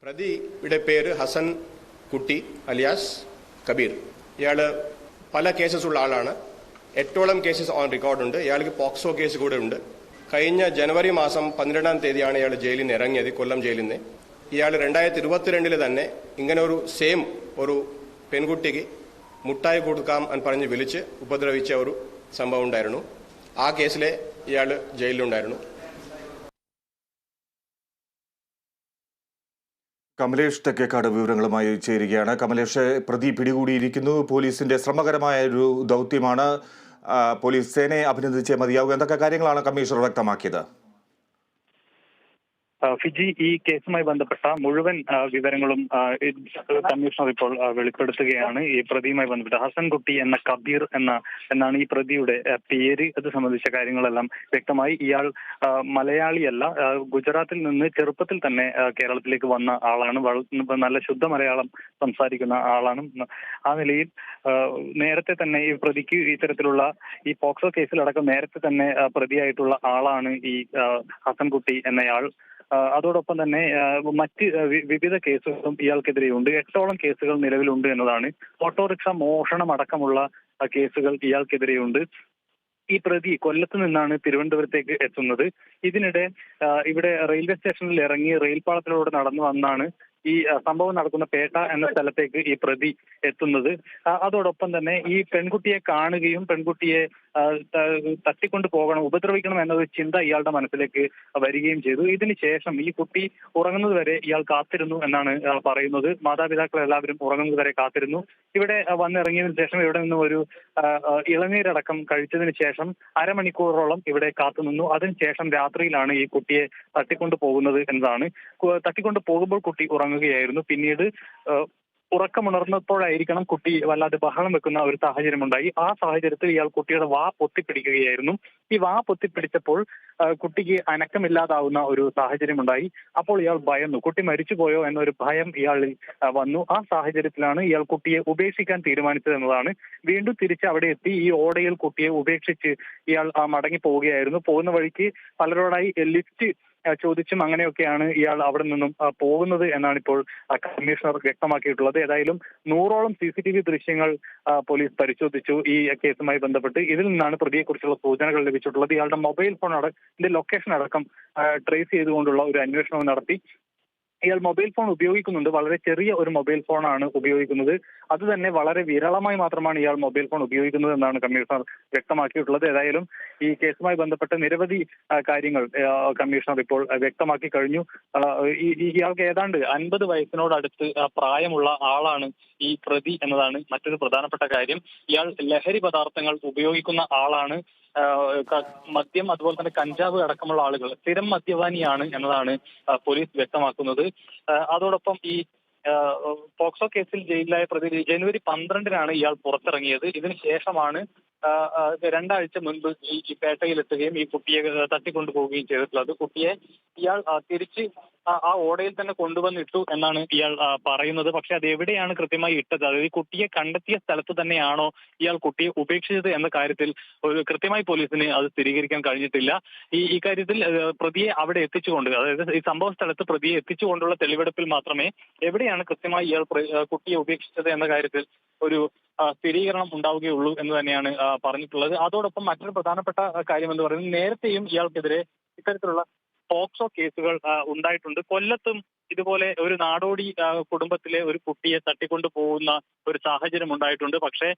പ്രതിയുടെ പേര് ഹസൻ കുട്ടി അലിയാസ് കബീർ. ഇയാൾ പല കേസസ് ഉള്ള ആളാണ്. 8ഓളം കേസസ് ഓൺ റെക്കോർഡുണ്ട്. ഇയാൾക്ക് പോക്സോ കേസ് കൂടെ ഉണ്ട്. കഴിഞ്ഞ ജനുവരി മാസം 12-ാം തീയതിയാണ് ഇയാൾ ജയിലിൽ നിന്ന് ഇറങ്ങിയത്, കൊല്ലം ജയിലിൽ നിന്ന്. ഇയാൾ 2022 തന്നെ ഇങ്ങനെ ഒരു പെൺകുട്ടിക്ക് മുട്ടായി കൊടുക്കാം എന്ന് പറഞ്ഞ് വിളിച്ച് ഉപദ്രവിച്ച ഒരു സംഭവം ഉണ്ടായിരുന്നു. ആ കേസിലെ ഇയാൾ ജയിലിലുണ്ടായിരുന്നു. കമലേഷ് തെക്കേക്കാട് വിവരങ്ങളുമായി ചേരുകയാണ്. കമലേഷ്, പ്രതി പിടികൂടിയിരിക്കുന്നു. പോലീസിന്റെ ശ്രമകരമായ ഒരു ദൗത്യമാണ്. പോലീസ് സേനയെ അഭിനന്ദിച്ചേ മതിയാവും. എന്തൊക്കെ കാര്യങ്ങളാണ് കമ്മീഷണർ വ്യക്തമാക്കിയത്? ഫിജി, ഈ കേസുമായി ബന്ധപ്പെട്ട മുഴുവൻ വിവരങ്ങളും കമ്മീഷണർ ഇപ്പോൾ വെളിപ്പെടുത്തുകയാണ്. ഈ പ്രതിയുമായി ബന്ധപ്പെട്ട ഹസൻകുട്ടി എന്ന കബീർ എന്നാണ് ഈ പ്രതിയുടെ പേര്. ഇത് സംബന്ധിച്ച കാര്യങ്ങളെല്ലാം വ്യക്തമായി. ഇയാൾ മലയാളിയല്ല, ഗുജറാത്തിൽ നിന്ന് ചെറുപ്പത്തിൽ തന്നെ കേരളത്തിലേക്ക് വന്ന ആളാണ്. നല്ല ശുദ്ധ മലയാളം സംസാരിക്കുന്ന ആളാണ്. ആ നിലയിൽ നേരത്തെ തന്നെ ഈ പ്രതിക്ക് ഇത്തരത്തിലുള്ള ഈ പോക്സോ കേസിലടക്കം നേരത്തെ തന്നെ പ്രതിയായിട്ടുള്ള ആളാണ് ഈ ഹസൻകുട്ടി എന്നയാൾ. അതോടൊപ്പം തന്നെ മറ്റ് വിവിധ കേസുകളും ഇയാൾക്കെതിരെയുണ്ട്. 8ഓളം കേസുകൾ നിലവിലുണ്ട് എന്നതാണ്. ഓട്ടോറിക്ഷ മോഷണം അടക്കമുള്ള കേസുകൾ ഇയാൾക്കെതിരെയുണ്ട്. ഈ പ്രതി കൊല്ലത്ത് നിന്നാണ് തിരുവനന്തപുരത്തേക്ക് എത്തുന്നത്. ഇതിനിടെ ഇവിടെ റെയിൽവേ സ്റ്റേഷനിൽ ഇറങ്ങി റെയിൽപാളത്തിലൂടെ നടന്നു വന്നാണ് ഈ സംഭവം നടക്കുന്ന പേട്ട എന്ന സ്ഥലത്തേക്ക് ഈ പ്രതി എത്തുന്നത്. അതോടൊപ്പം തന്നെ ഈ പെൺകുട്ടിയെ കാണുകയും പെൺകുട്ടിയെ തട്ടിക്കൊണ്ടു പോകണം, ഉപദ്രവിക്കണം എന്നൊരു ചിന്ത ഇയാളുടെ മനസ്സിലേക്ക് വരികയും ചെയ്തു. ഇതിന് ശേഷം ഈ കുട്ടി ഉറങ്ങുന്നത് വരെ ഇയാൾ കാത്തിരുന്നു എന്നാണ് പറയുന്നത്. മാതാപിതാക്കൾ എല്ലാവരും ഉറങ്ങുന്നത് വരെ കാത്തിരുന്നു. ഇവിടെ വന്നിറങ്ങിയതിനു ശേഷം ഇവിടെ നിന്ന് ഒരു ഇളനീരടക്കം കഴിച്ചതിന് ശേഷം അരമണിക്കൂറോളം ഇവിടെ കാത്തുനിന്നു. അതിനുശേഷം രാത്രിയിലാണ് ഈ കുട്ടിയെ തട്ടിക്കൊണ്ടു പോകുന്നത് എന്നതാണ്. തട്ടിക്കൊണ്ടു പോകുമ്പോൾ കുട്ടി ഉറങ്ങുകയായിരുന്നു. പിന്നീട് ഉറക്കമുണർന്നപ്പോഴായിരിക്കണം കുട്ടി വല്ലാതെ ബഹളം വെക്കുന്ന ഒരു സാഹചര്യമുണ്ടായി. ആ സാഹചര്യത്തിൽ ഇയാൾ കുട്ടിയുടെ വാ പൊത്തിപ്പിടിക്കുകയായിരുന്നു. ഈ വാ പൊത്തിപ്പിടിച്ചപ്പോൾ കുട്ടിക്ക് അനക്കമില്ലാതാവുന്ന ഒരു സാഹചര്യമുണ്ടായി. അപ്പോൾ ഇയാൾ ഭയന്നു. കുട്ടി മരിച്ചുപോയോ എന്നൊരു ഭയം ഇയാളിൽ വന്നു. ആ സാഹചര്യത്തിലാണ് ഇയാൾ കുട്ടിയെ ഉപേക്ഷിക്കാൻ തീരുമാനിച്ചത് എന്നതാണ്. വീണ്ടും തിരിച്ച് അവിടെ എത്തി ഈ ഓടയിൽ കുട്ടിയെ ഉപേക്ഷിച്ച് ഇയാൾ മടങ്ങി പോവുകയായിരുന്നു. പോകുന്ന വഴിക്ക് പലരോടായി ലിഫ്റ്റ് ചോദിച്ചും അങ്ങനെയൊക്കെയാണ് ഇയാൾ അവിടെ നിന്നും പോകുന്നത് എന്നാണ് ഇപ്പോൾ കമ്മീഷണർ വ്യക്തമാക്കിയിട്ടുള്ളത്. ഏതായാലും 100ഓളം CCTV ദൃശ്യങ്ങൾ പോലീസ് പരിശോധിച്ചു ഈ കേസുമായി ബന്ധപ്പെട്ട്. ഇതിൽ നിന്നാണ് പ്രതിയെക്കുറിച്ചുള്ള സൂചനകൾ ലഭിച്ചിട്ടുള്ളത്. ഇയാളുടെ മൊബൈൽ ഫോൺ ഇതിന്റെ ലൊക്കേഷൻ അടക്കം ട്രേസ് ചെയ്തുകൊണ്ടുള്ള ഒരു അന്വേഷണവും നടത്തി. ഇയാൾ മൊബൈൽ ഫോൺ ഉപയോഗിക്കുന്നുണ്ട്. വളരെ ചെറിയ ഒരു മൊബൈൽ ഫോണാണ് ഉപയോഗിക്കുന്നത്. അത് തന്നെ വളരെ വിരളമായി മാത്രമാണ് ഇയാൾ മൊബൈൽ ഫോൺ ഉപയോഗിക്കുന്നത് എന്നാണ് കമ്മീഷണർ വ്യക്തമാക്കിയിട്ടുള്ളത്. ഏതായാലും ഈ കേസുമായി ബന്ധപ്പെട്ട് നിരവധി കാര്യങ്ങൾ കമ്മീഷണർ ഇപ്പോൾ വ്യക്തമാക്കി കഴിഞ്ഞു. ഇയാൾക്ക് ഏതാണ്ട് 50 വയസ്സിനോടടുത്ത് പ്രായമുള്ള ആളാണ് ഈ പ്രതി എന്നതാണ് മറ്റൊരു പ്രധാനപ്പെട്ട കാര്യം. ഇയാൾ ലഹരി പദാർത്ഥങ്ങൾ ഉപയോഗിക്കുന്ന ആളാണ്. മദ്യം, അതുപോലെ തന്നെ കഞ്ചാവ് അടക്കമുള്ള ആളുകൾ സ്ഥിരം മദ്യപാനിയാണ് എന്നതാണ് പോലീസ് വ്യക്തമാക്കുന്നത്. അതോടൊപ്പം ഈ പോക്സോ കേസിൽ ജയിലിലായ പ്രതി ജനുവരി 12-നാണ് ഇയാൾ പുറത്തിറങ്ങിയത്. ഇതിനു ശേഷമാണ് 2 ആഴ്ച മുൻപ് ഈ പേട്ടയിലെത്തുകയും ഈ കുട്ടിയെ തട്ടിക്കൊണ്ടുപോവുകയും ചെയ്തിട്ടുള്ളത്. കുട്ടിയെ ഇയാൾ തിരിച്ച് ആ ഓടയിൽ തന്നെ കൊണ്ടുവന്നിട്ടു എന്നാണ് ഇയാൾ പറയുന്നത്. പക്ഷെ അത് എവിടെയാണ് കൃത്യമായി ഇട്ടത്, അതായത് ഈ കുട്ടിയെ കണ്ടെത്തിയ സ്ഥലത്ത് തന്നെയാണോ ഇയാൾ കുട്ടിയെ ഉപേക്ഷിച്ചത് എന്ന കാര്യത്തിൽ ഒരു കൃത്യമായി പോലീസിന് അത് സ്ഥിരീകരിക്കാൻ കഴിഞ്ഞിട്ടില്ല. ഈ കാര്യത്തിൽ പ്രതിയെ അവിടെ എത്തിച്ചുകൊണ്ട്, അതായത് ഈ സംഭവ സ്ഥലത്ത് പ്രതിയെ എത്തിച്ചുകൊണ്ടുള്ള തെളിവെടുപ്പിൽ മാത്രമേ എവിടെയാണ് കൃത്യമായി ഇയാൾ കുട്ടിയെ ഉപേക്ഷിച്ചത് എന്ന കാര്യത്തിൽ ഒരു സ്ഥിരീകരണം ഉണ്ടാവുകയുള്ളൂ എന്ന് തന്നെയാണ് പറഞ്ഞിട്ടുള്ളത്. അതോടൊപ്പം മറ്റൊരു പ്രധാനപ്പെട്ട കാര്യം എന്ന് പറയുന്നത്, നേരത്തെയും ഇയാൾക്കെതിരെ ഇത്തരത്തിലുള്ള പോക്സോ കേസുകൾ ഉണ്ടായിട്ടുണ്ട്. കൊല്ലത്തും ഇതുപോലെ ഒരു നാടോടി കുടുംബത്തിലെ ഒരു കുട്ടിയെ തട്ടിക്കൊണ്ടു പോകുന്ന ഒരു സാഹചര്യം ഉണ്ടായിട്ടുണ്ട്. പക്ഷേ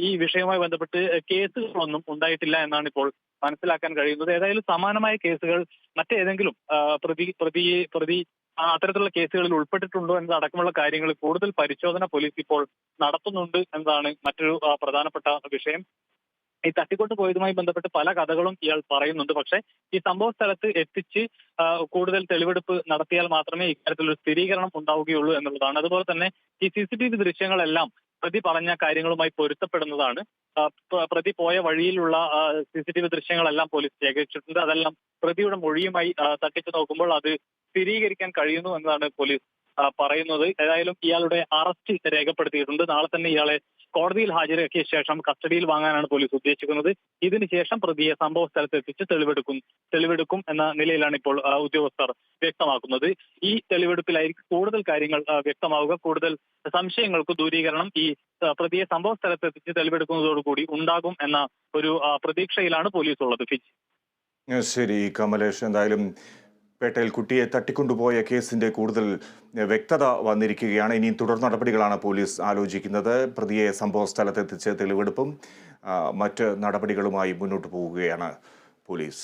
ഈ വിഷയവുമായി ബന്ധപ്പെട്ട് കേസുകളൊന്നും ഉണ്ടായിട്ടില്ല എന്നാണ് ഇപ്പോൾ മനസ്സിലാക്കാൻ കഴിയുന്നത്. ഏതായാലും സമാനമായ കേസുകൾ മറ്റേതെങ്കിലും പ്രതി അത്തരത്തിലുള്ള കേസുകളിൽ ഉൾപ്പെട്ടിട്ടുണ്ടോ എന്നതടക്കമുള്ള കാര്യങ്ങൾ കൂടുതൽ പരിശോധന പോലീസ് ഇപ്പോൾ നടത്തുന്നുണ്ട് എന്നതാണ് മറ്റൊരു പ്രധാനപ്പെട്ട വിഷയം. ഈ തട്ടിക്കൊണ്ടു പോയതുമായി ബന്ധപ്പെട്ട് പല കഥകളും ഇയാൾ പറയുന്നുണ്ട്. പക്ഷേ ഈ സംഭവ സ്ഥലത്ത് എത്തിച്ച് കൂടുതൽ തെളിവെടുപ്പ് നടത്തിയാൽ മാത്രമേ ഇക്കാര്യത്തിലൊരു സ്ഥിരീകരണം ഉണ്ടാവുകയുള്ളൂ എന്നുള്ളതാണ്. അതുപോലെ തന്നെ ഈ CCTV ദൃശ്യങ്ങളെല്ലാം പ്രതി പറഞ്ഞ കാര്യങ്ങളുമായി പൊരുത്തപ്പെടുന്നതാണ്. പ്രതി പോയ വഴിയിലുള്ള CCTV ദൃശ്യങ്ങളെല്ലാം പോലീസ് ശേഖരിച്ചിട്ടുണ്ട്. അതെല്ലാം പ്രതിയുടെ മൊഴിയുമായി തട്ടിച്ചു നോക്കുമ്പോൾ അത് സ്ഥിരീകരിക്കാൻ കഴിയുന്നു എന്നതാണ് പോലീസ് പറയുന്നത്. ഏതായാലും ഇയാളുടെ അറസ്റ്റ് രേഖപ്പെടുത്തിയിട്ടുണ്ട്. നാളെ തന്നെ ഇയാളെ കോടതിയിൽ ഹാജരാക്കിയ ശേഷം കസ്റ്റഡിയിൽ വാങ്ങാനാണ് പോലീസ് ഉദ്ദേശിക്കുന്നത്. ഇതിനുശേഷം പ്രതിയെ സംഭവ സ്ഥലത്ത് എത്തിച്ച് തെളിവെടുക്കും എന്ന നിലയിലാണ് ഇപ്പോൾ ഉദ്യോഗസ്ഥർ വ്യക്തമാക്കുന്നത്. ഈ തെളിവെടുപ്പിലായിരിക്കും കൂടുതൽ കാര്യങ്ങൾ വ്യക്തമാവുക. കൂടുതൽ സംശയങ്ങൾക്ക് ദൂരീകരണം ഈ പ്രതിയെ സംഭവ സ്ഥലത്ത് എത്തിച്ച് തെളിവെടുക്കുന്നതോടുകൂടി ഉണ്ടാകും എന്ന ഒരു പ്രതീക്ഷയിലാണ് പോലീസ് ഉള്ളത്. ശരി കമലേഷ്, എന്തായാലും പേട്ടയിൽ കുട്ടിയെ തട്ടിക്കൊണ്ടുപോയ കേസിന്റെ കൂടുതൽ വ്യക്തത വന്നിരിക്കുകയാണ്. ഇനിയും തുടർ നടപടികളാണ് പോലീസ് ആലോചിക്കുന്നത്. പ്രതിയെ സംഭവ സ്ഥലത്തെത്തിച്ച് തെളിവെടുപ്പും മറ്റ് നടപടികളുമായി മുന്നോട്ട് പോവുകയാണ് പോലീസ്.